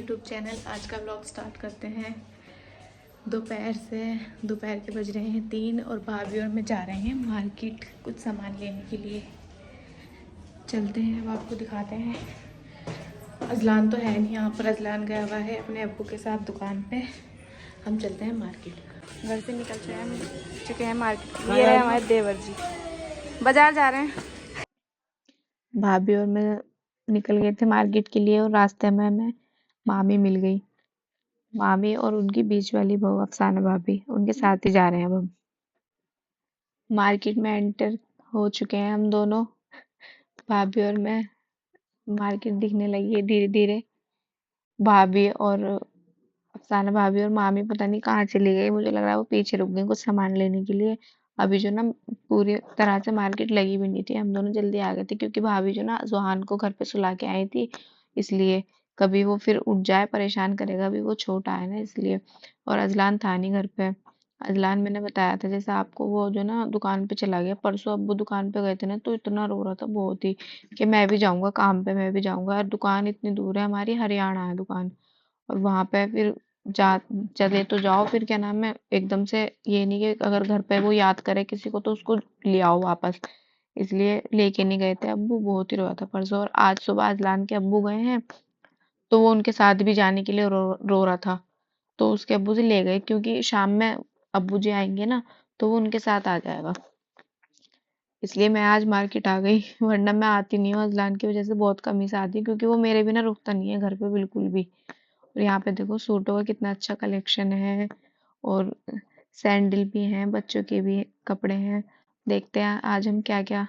YouTube channel. आज का vlog start करते हैं। दोपहर के बज रहे हैं 3 और भाभी और मैं जा रहे हैं मार्केट कुछ सामान लेने के लिए। चलते हैं, अब आपको दिखाते हैं। अजलान तो है नहीं यहाँ पर, अजलान गया हुआ है अपने अब्बू के साथ दुकान पे। हम चलते हैं मार्केट। घर से निकल चुके हैं मार्केट। ये रहे हमारे देवर जी, बाजार जा रहे हैं। भाभी और मैं निकल गए थे मार्केट के लिए और रास्ते में हमें मामी मिल गई। मामी और उनकी बीच वाली बहू अफसाना भाभी, उनके साथ ही जा रहे हैं अब हम। मार्केट में एंटर हो चुके हैं हम दोनों, भाभी और मैं। मार्केट दिखने लगी है धीरे धीरे। भाभी और अफसाना भाभी और मामी पता नहीं कहाँ चली गई, मुझे लग रहा है वो पीछे रुक गई कुछ सामान लेने के लिए। अभी जो ना पूरी तरह से मार्केट लगी भी नहीं थी, हम दोनों जल्दी आ गए थे क्योंकि भाभी जो ना जुहान को घर पे सुला के आई थी, इसलिए कभी वो फिर उठ जाए परेशान करेगा, अभी वो छोटा है ना इसलिए। और अजलान था नहीं घर पे। अजलान मैंने बताया था जैसे आपको, वो जो ना दुकान पे चला गया परसों। अब्बू दुकान पे गए थे ना तो इतना रो रहा था बहुत ही कि मैं भी जाऊंगा काम पे, मैं भी जाऊंगा। और दुकान इतनी दूर है हमारी, हरियाणा है दुकान। और वहां पे फिर जा चले तो जाओ, फिर क्या नाम है एकदम से ये नहीं कि अगर घर पे वो याद करे किसी को तो उसको ले आओ वापस, इसलिए लेके नहीं गए थे। अब्बू बहुत ही रोया था परसों। और आज सुबह अजलान के अब्बू गए हैं तो वो उनके साथ भी जाने के लिए रो रहा था, तो उसके अब्बू से ले गए क्योंकि शाम में अब्बू जी आएंगे ना तो वो उनके साथ आ जाएगा, इसलिए मैं आज मार्केट आ गई। वरना मैं आती नहीं हूँ, अजलान की वजह से बहुत कम ही से आती हूँ क्योंकि वो मेरे बिना रुकता नहीं है घर पे बिल्कुल भी। और यहाँ पे देखो सूटों का कितना अच्छा कलेक्शन है, और सैंडल भी हैं, बच्चों के भी कपड़े हैं। देखते हैं आज हम क्या क्या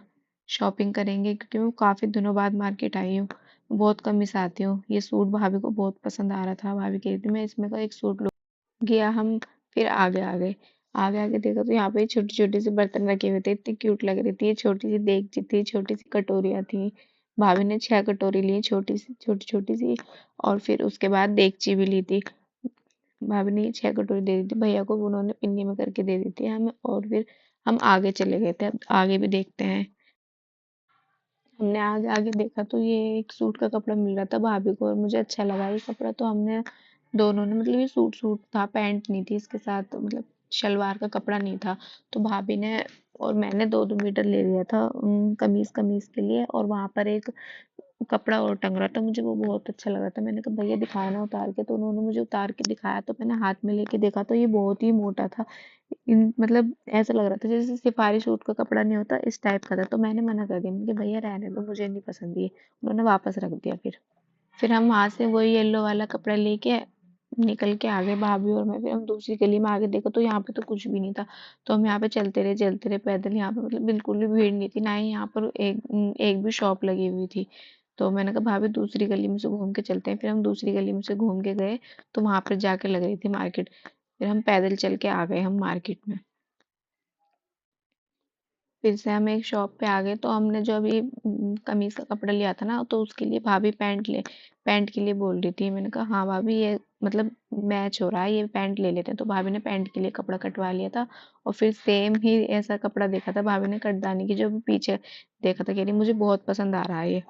शॉपिंग करेंगे क्योंकि मैं काफी दिनों बाद मार्केट आई हूँ, बहुत कम ही से आती हूँ। ये सूट भाभी को बहुत पसंद आ रहा था, भाभी कह रही थी मैं इसमें का एक सूट लूँ। गया हम, फिर आगे आगे देखा तो यहाँ पे छोटी छोटी सी बर्तन रखे हुए थे, इतनी क्यूट लग रही थी। ये छोटी सी देगची थी, छोटी सी कटोरियाँ थी। भाभी ने 6 कटोरी ली, छोटी छोटी सी। और फिर उसके बाद देगची भी ली थी। भाभी ने ये 6 कटोरी दे दी थी भैया को, उन्होंने पिन्नी में करके दे दी थी हमें। और फिर हम आगे चले गए थे, अब आगे भी देखते हैं। हमने आगे आगे देखा तो ये एक सूट का कपड़ा मिल रहा था भाभी को और मुझे अच्छा लगा ये कपड़ा, तो हमने दोनों ने, मतलब ये सूट सूट था, पैंट नहीं थी इसके साथ, मतलब शलवार का कपड़ा नहीं था। तो भाभी ने और मैंने 2-2 मीटर ले लिया था कमीज कमीज के लिए। और वहां पर एक कपड़ा और टंग रहा था, मुझे वो बहुत अच्छा लग रहा था। मैंने कहा भैया दिखाया ना उतार के, तो उन्होंने मुझे उतार के दिखाया, तो मैंने हाथ में लेके देखा तो ये बहुत ही मोटा था। मतलब ऐसा लग रहा था जैसे सिफारी सूट का कपड़ा नहीं होता, इस टाइप का था। तो मैंने मना कर दिया, मैंने कहा भैया रहने दो, मुझे नहीं पसंद ये। उन्होंने वापस रख दिया। फिर हम वहां से वही येलो वाला कपड़ा लेके निकल के आ गए भाभी और मैं। फिर हम दूसरी गली में आगे देखा तो यहाँ पे तो कुछ भी नहीं था। तो हम यहाँ पे चलते रहे पैदल। यहाँ पे मतलब बिल्कुल भी भीड़ नहीं थी, ना ही यहाँ पर एक भी शॉप लगी हुई थी। तो मैंने कहा भाभी दूसरी गली में से घूम के चलते हैं। फिर हम दूसरी गली में से घूम के गए तो वहां पर जाके लग रही थी मार्केट। फिर हम पैदल चल के आ गए हम मार्केट में। फिर से हम एक शॉप पे आ गए तो हमने जो अभी कमीज का कपड़ा लिया था ना, तो उसके लिए भाभी पैंट के लिए बोल रही थी। मैंने कहा हाँ भाभी ये मतलब मैच हो रहा है, ये पैंट ले लेते हैं। तो भाभी ने पैंट के लिए कपड़ा कटवा लिया था। और फिर सेम ही ऐसा कपड़ा देखा था भाभी ने कटदानी की, जो अभी पीछे देखा था, कह रही मुझे बहुत पसंद आ रहा है ये।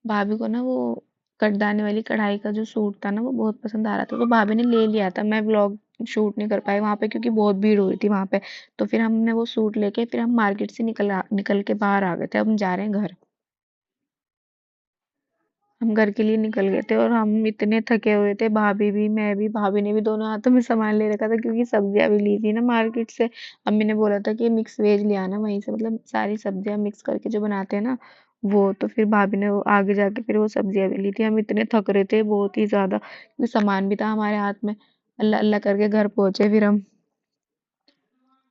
भाभी को ना वो कटदाने वाली कढ़ाई का जो सूट था ना वो बहुत पसंद आ रहा था, तो भाभी ने ले लिया था। मैं व्लॉग शूट नहीं कर पाई वहां पे क्योंकि बहुत भीड़ हुई थी वहां पे। तो फिर हमने वो सूट लेके फिर हम मार्केट से निकल के बाहर आ गए थे। अब हम जा रहे हैं घर। हम घर के लिए निकल गए थे और हम इतने थके हुए थे, भाभी भी मैं भी। भाभी ने भी दोनों हाथों में सामान ले रखा था क्योंकि सब्जियां भी ली थी ना मार्केट से। अम्मी ने बोला था कि मिक्स वेज ले आना वहीं से, मतलब सारी सब्जियां मिक्स करके जो बनाते हैं ना वो। तो फिर भाभी ने वो आगे जाके फिर वो सब्जियां भी ली थी। हम इतने थक रहे थे बहुत ही ज्यादा क्योंकि सामान भी था हमारे हाथ में। अल्लाह अल्लाह करके घर पहुंचे फिर हम।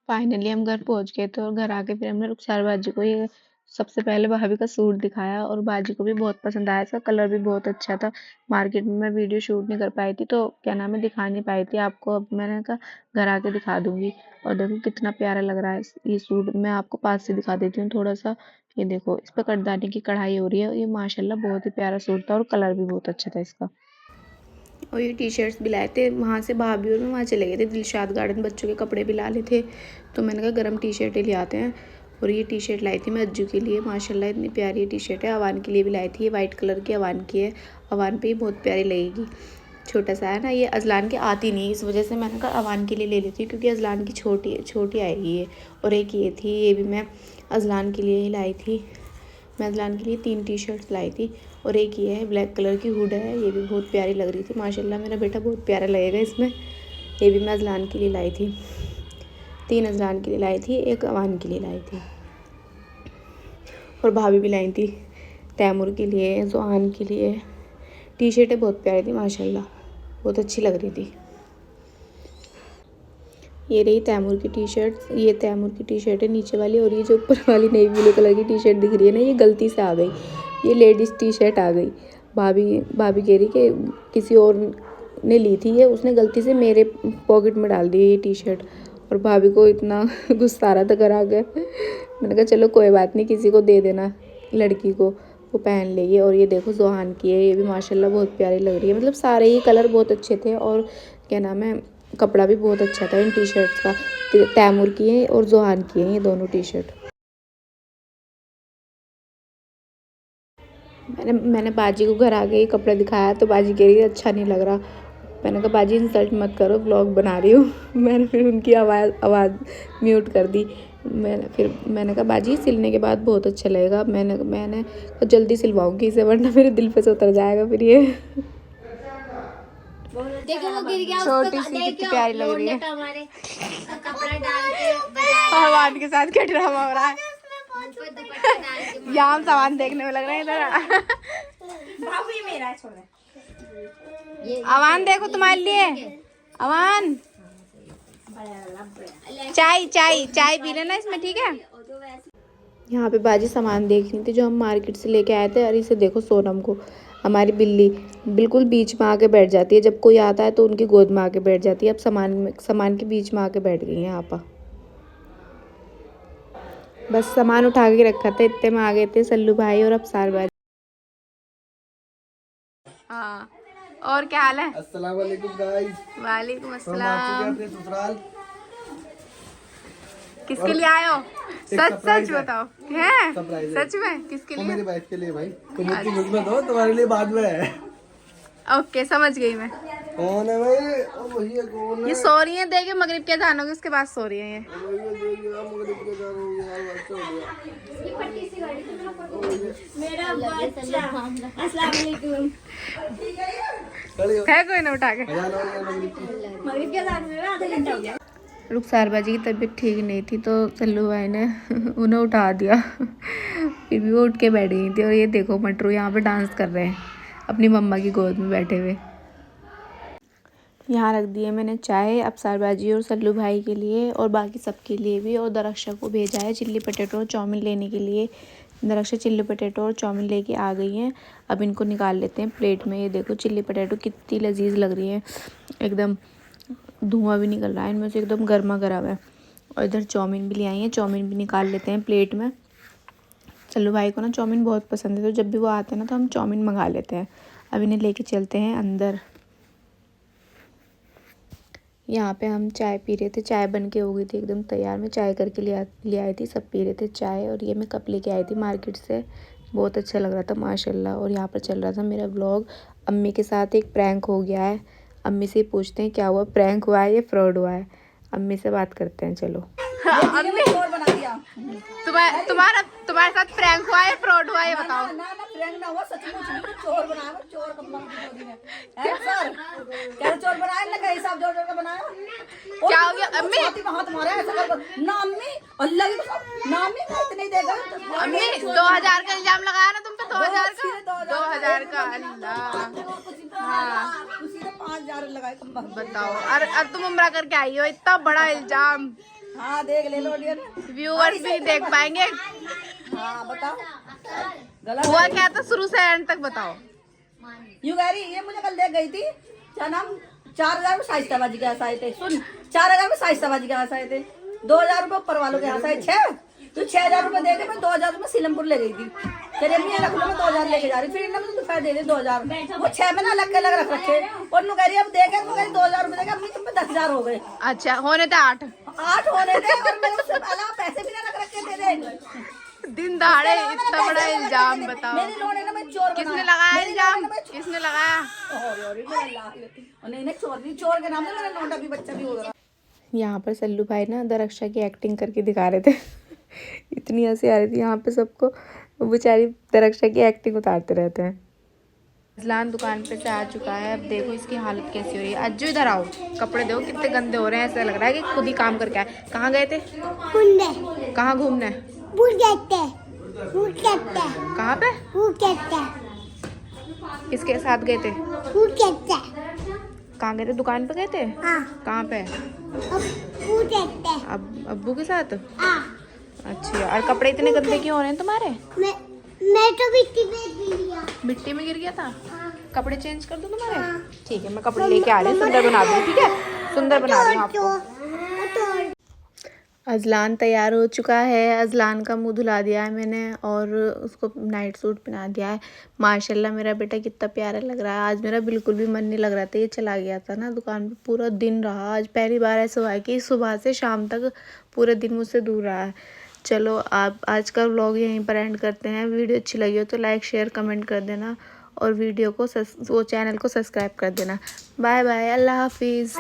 फाइनली हम घर पहुंच गए थे और घर आके फिर हमने रुखसार बाजी को ये सबसे पहले भाभी का सूट दिखाया और बाजी को भी बहुत पसंद आया। इसका कलर भी बहुत अच्छा था। मार्केट में मैं वीडियो शूट नहीं कर पाई थी तो क्या नाम है दिखा नहीं पाई थी आपको, अब मैंने कहा घर आके दिखा दूंगी। और देखो कितना प्यारा लग रहा है ये सूट। मैं आपको पास से दिखा देती हूँ थोड़ा सा। ये देखो इस पर कटदाने की कढ़ाई हो रही है। ये माशाल्लाह बहुत ही प्यारा सूट था और कलर भी बहुत अच्छा था इसका। और ये टी शर्ट्स भी लाए थे वहाँ से भाभी, और मैं वहाँ चले गए थे दिलशाद गार्डन, बच्चों के कपड़े भी ला ले थे। तो मैंने कहा गर्म टी शर्टें ले आते हैं। और ये टी शर्ट लाई थी मैं अज्जू के लिए, माशाल्लाह इतनी प्यारी टी शर्ट है। अवान के लिए भी लाई थी, ये वाइट कलर की अवान की है, अवान पे ही बहुत प्यारी लगेगी। छोटा सा है ना, ये अजलान की आती नहीं, इस वजह से मैंने कहा अवान के लिए ले लेती हूँ, क्योंकि अजलान की छोटी आएगी ये। और एक ये थी, ये भी मैं अजलान के लिए ही लाई थी। मैं अजलान के लिए 3 टी शर्ट्स लाई थी। और एक ये है ब्लैक कलर की हुड है, ये भी बहुत प्यारी लग रही थी माशाल्लाह, मेरा बेटा बहुत प्यारा लगेगा इसमें। ये भी मैं अजलान के लिए लाई थी, 3 अजलान के लिए लाई थी, 1 अवान के लिए लाई थी। और भाभी भी लाई थी तैमूर के लिए, जोहान के लिए। टी शर्टें बहुत प्यारी थी माशाल्लाह, बहुत अच्छी लग रही थी। ये रही तैमूर की टी शर्ट, ये तैमूर की टी शर्ट है नीचे वाली। और ये जो ऊपर वाली नेवी ब्लू कलर की टी शर्ट दिख रही है ना, ये गलती से आ गई, ये लेडीज़ टी शर्ट आ गई। भाभी कह रही कि किसी और ने ली थी ये, उसने गलती से मेरे पॉकेट में डाल दी ये टी शर्ट। और भाभी को इतना गुस्सा आ रहा था घर आ गए। मैंने कहा चलो कोई बात नहीं, किसी को दे देना, लड़की को, वो पहन लेगी। और ये देखो जोहान की है, ये भी माशाल्लाह बहुत प्यारी लग रही है। मतलब सारे ही कलर बहुत अच्छे थे, और क्या नाम है, कपड़ा भी बहुत अच्छा था इन टी शर्ट्स का। तैमूर की है और जोहान की है ये दोनों टी शर्ट। मैंने बाजी को घर आ के ये कपड़ा दिखाया, तो बाजी कह रही है अच्छा नहीं लग रहा। मैंने कहा बाजी इंसल्ट मत करो, ब्लॉग बना रही हूँ। मैंने फिर उनकी आवाज़ म्यूट कर दी। मैंने कहा बाजी सिलने के बाद बहुत अच्छा लगेगा। मैंने तो जल्दी सिलवाऊंगी इसे, वरना मेरे दिल पे से उतर जाएगा फिर ये। देखो वो गिर गया, छोटी सी कितनी प्यारी लग रही है। कपड़ा डाल के भगवान के साथ क्या ड्रामा हो रहा है। यहाँ सामान देखने में लग रहा है इधर। मेरा छोड़ अवान देखो तुम्हारे लिए, अवान चाय पी लेना इसमें, ठीक है। यहाँ पे बाजी सामान देख रही थी जो हम मार्केट से लेके आए थे। और इसे देखो सोनम को, हमारी बिल्ली बिल्कुल बीच में आके बैठ जाती है, जब कोई आता है तो उनकी गोद में आके बैठ जाती है। अब सामान के बीच में आके बैठ गई है यहाँ पर। बस सामान उठा के रखा था, इतने में आ गए थे सल्लू भाई और अफसार भाई। हाँ, और क्या हाल है? अस्सलाम वालेकुम गाइस। वालेकुम अस्सलाम। अपने ससुराल किसके लिए आए हो? सच बताओ, है सच में? किसके लिए? मेरी वाइफ के लिए भाई। तुम मुझे मुझ में दो, तुम्हारे लिए बाद में है। ओके समझ गई मैं। कौन है भाई? वही है, कौन है? ये सो रही है, देखे मगरिब के अज़ान होगी उसके बाद सो रही है ये। मेरा बच्चा। अस्सलाम वालेकुम। है कोई ना उठा के। मगरिब के अज़ान में आधा घंटा हो गया। रुखसार बाजी की तबीयत ठीक नहीं थी, तो सल्लू भाई ने उन्हें उठा दिया। फिर भी वो उठ के बैठ गई थी। और ये देखो मटरू यहाँ पे डांस कर रहे हैं अपनी मम्मा की गोद में बैठे हुए। यहाँ रख दिए मैंने चाय अफसार बाजी और सल्लू भाई के लिए, और बाकी सबके लिए भी। और दरक्षा को भेजा है चिल्ली पटेटो और चाउमीन लेने के लिए। दरक्षा चिल्ली पटेटो और चाउमीन लेके आ गई हैं। अब इनको निकाल लेते हैं प्लेट में। ये देखो चिल्ली पटेटो कितनी लजीज लग रही है, एकदम धुआं भी निकल रहा है इनमें से, एकदम गर्मा गर्म है। और इधर चाउमीन भी ले आई हैं, चाउमीन भी निकाल लेते हैं प्लेट में। सल्लू भाई को ना चाउमीन बहुत पसंद है, तो जब भी वो आते हैं ना तो हम चाउमीन मंगा लेते हैं। अब इन्हें लेके चलते हैं अंदर। यहाँ पे हम चाय पी रहे थे, चाय बन के हो गई थी एकदम तैयार। मैं चाय करके ले आई थी, सब पी रहे थे चाय। और ये मैं कप लेके आई थी मार्केट से, बहुत अच्छा लग रहा था माशाल्लाह। और यहाँ पर चल रहा था मेरा व्लॉग। अम्मी के साथ एक प्रैंक हो गया है, अम्मी से पूछते हैं क्या हुआ, प्रैंक हुआ है या फ्रॉड हुआ है। अम्मी से बात करते हैं, चलो। अम्मी तुम्हारे साथ प्रैंक हुआ है फ्रॉड हुआ है, बताओ। ना प्रैंक ना हुआ, सचमुच चोर बनाया, चोर कंपनी है सर। क्या चोर बनाया ना, कहीं हिसाब जोड़ के बनाया। क्या हो गया अम्मी? हाथ मारा ऐसा कर ना अम्मी, अल्लाह की कसम ना अम्मी, मैं इतने देगा। अम्मी 2000 का इल्जाम लगाया ना तुम पे, 2000 का अल्लाह। हाँ उसी ने 5000 लगाए कंबल। बताओ, और तुम उम्रा करके आई हो, इतना बड़ा इल्जाम। हाँ देख ले लो, व्यूअर्स भी देख पाएंगे। हाँ बताओ हुआ क्या था, शुरू से एंड तक बताओ। यू कह रही ये मुझे कल देख गई थी, क्या नाम, 4000 में शाइस्ताबाजी के हंसाए थे। सुन, 4000 में शाइस्ताबाजी के हंसाए थे, 2000 रुपये ऊपर वालों के हंसाए। 6000 रुपये दे के मैं 2000 रुपये सीलमपुर ले गई थी। तेरे अम्मी रख लो, मैं 2000 लेके जा रही, फिर इन्होंने मुझे दोपहर दे दे 2000। वो 6 महीना अलग के अलग रख रखे। और नु कह रही अब देखे, 2000 रुपये देगा अम्मी, तुम पे 10,000 हो गए। अच्छा होने थे 8। 8 होने दे और मेरे उससे अलावा पैसे भी ना रख के दे दे। दिन दहाड़े इतना बड़ा इल्जाम बताओ। मेरी लोन है ना, मैं चोर किसने बनाया। लगाया मेरी इल्जाम? लोन है ना, मैं किसने लगाया? नहीं चोर नहीं, चोर के नाम से मेरा लौंडा भी बच्चा भी हो रहा। यहाँ पर सल्लू भाई ना दरक्षा की एक्टिंग करके दिखा रहे थे। इतनी हंसी आ रही थी यहाँ पे सबको। वो बेचारी दरक्षा की एक्टिंग उतारते रहते हैं। अजलान दुकान पे से आ चुका है। अब देखो इसकी हालत कैसी हो रही है। अज्जू इधर आओ, कपड़े देखो कितने गंदे हो रहे हैं। ऐसा लग रहा है कि खुद ही काम करके आए। कहाँ गए थे? कहाँ घूमने? कहाँ पे? किसके साथ गए थे? कहाँ गए थे? दुकान पे गए थे? कहाँ पे? अब अब्बू के साथ? अच्छा, और कपड़े इतने गंदे क्यों हो रहे हैं तुम्हारे? मैं तो मिट्टी में गिर गया था। कपड़े चेंज कर दूं तुम्हारे? ठीक है, मैं कपड़े लेके आ रही हूँ, सुंदर बना दूँ। ठीक है, सुंदर बना रही हूँ आपको। अजलान तैयार हो चुका है। अजलान का मुंह धुला दिया है मैंने और उसको नाइट सूट पहना दिया है। माशाल्लाह मेरा बेटा कितना प्यारा लग रहा है। आज मेरा बिल्कुल भी मन नहीं लग रहा था। ये चला गया था ना दुकान पे, पूरा दिन रहा। आज पहली बार ऐसा हुआ है कि सुबह से शाम तक पूरे दिन मुझसे दूर रहा है। चलो आप आज का व्लॉग यहीं पर एंड करते हैं। वीडियो अच्छी लगी हो तो लाइक शेयर कमेंट कर देना और वीडियो को चैनल को सब्सक्राइब कर देना। बाय बाय, अल्लाह हाफिज़।